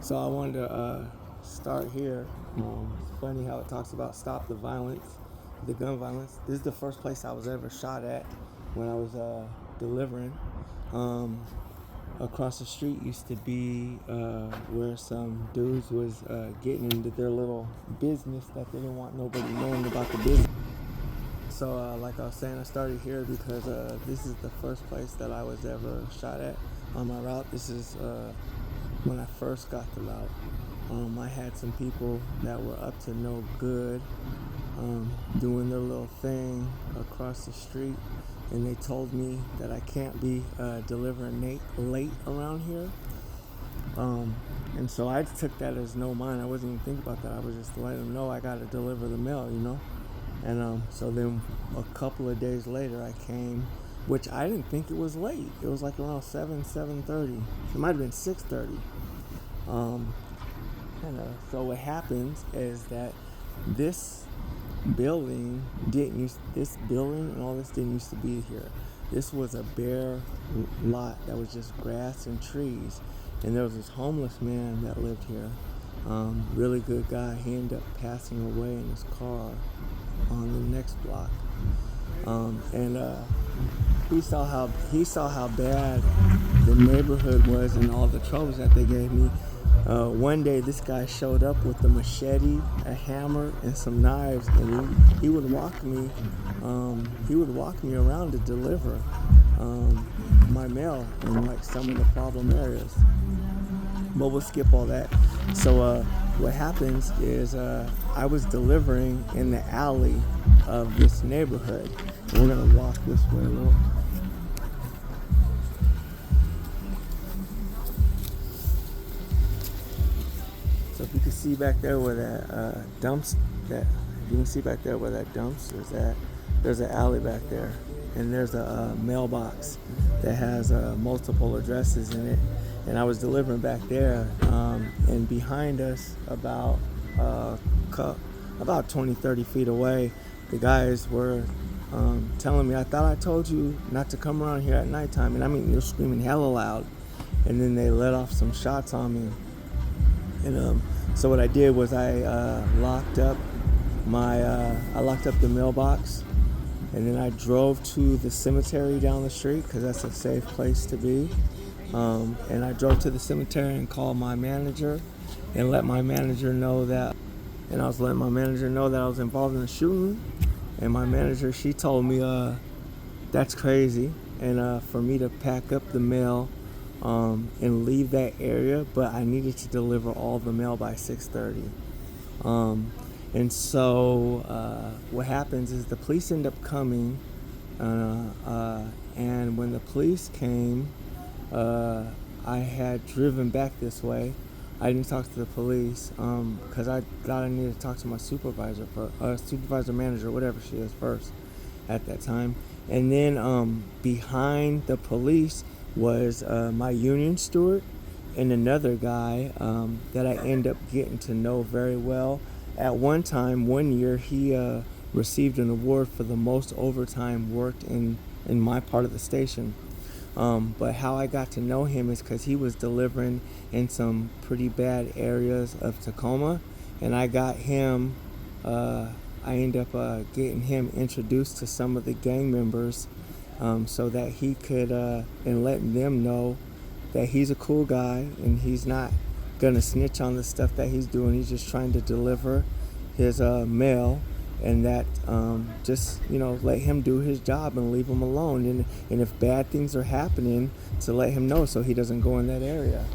So I wanted to start here. It's funny how it talks about stop the violence, the gun violence. This is the first place I was ever shot at when I was delivering. Um, Across the street used to be where some dudes was getting into their little business that they didn't want nobody knowing about the business. So like I was saying, I started here because this is the first place that I was ever shot at on my route. This is when I first got the route. I had some people that were up to no good doing their little thing across the street, and they told me that I can't be delivering late around here. And so I took that as no mind. I wasn't even thinking about that. I was just letting them know I got to deliver the mail, you know. And so then a couple of days later I came, which I didn't think it was late. It was like around 7:30. It might have been 6:30. So what happens is that this building and all this didn't used to be here. This was a bare lot that was just grass and trees. And there was this homeless man that lived here. Really good guy. He ended up passing away in his car on the next block. He saw how bad the neighborhood was and all the troubles that they gave me. One day this guy showed up with a machete, a hammer, and some knives, and he would walk me around to deliver my mail in like some of the problem areas. But we'll skip all that. So what happens is I was delivering in the alley of this neighborhood. And we're gonna walk this way a little. So if you can see back there where that dumps, is at, there's an alley back there, and there's a mailbox that has multiple addresses in it. And I was delivering back there, and behind us, about 20, 30 feet away, the guys were telling me, "I thought I told you not to come around here at nighttime." And I mean, they're screaming hella loud. And then they let off some shots on me. And so what I did was I locked up the mailbox, and then I drove to the cemetery down the street because that's a safe place to be. And I drove to the cemetery and called my manager and let my manager know that, and I was letting my manager know that I was involved in the shooting. And my manager, she told me, that's crazy, and for me to pack up the mail and leave that area, but I needed to deliver all the mail by 6:30. And so what happens is the police end up coming, and when the police came, I had driven back this way. I didn't talk to the police because I thought I needed to talk to my supervisor manager, whatever she is, first at that time. And then behind the police was my union steward and another guy that I end up getting to know very well. At one year, he received an award for the most overtime worked in my part of the station. But how I got to know him is because he was delivering in some pretty bad areas of Tacoma, and I got him. I ended up getting him introduced to some of the gang members, so that he could and letting them know that he's a cool guy and he's not gonna snitch on the stuff that he's doing. He's just trying to deliver his mail. And that just, let him do his job and leave him alone. And if bad things are happening, to let him know so he doesn't go in that area.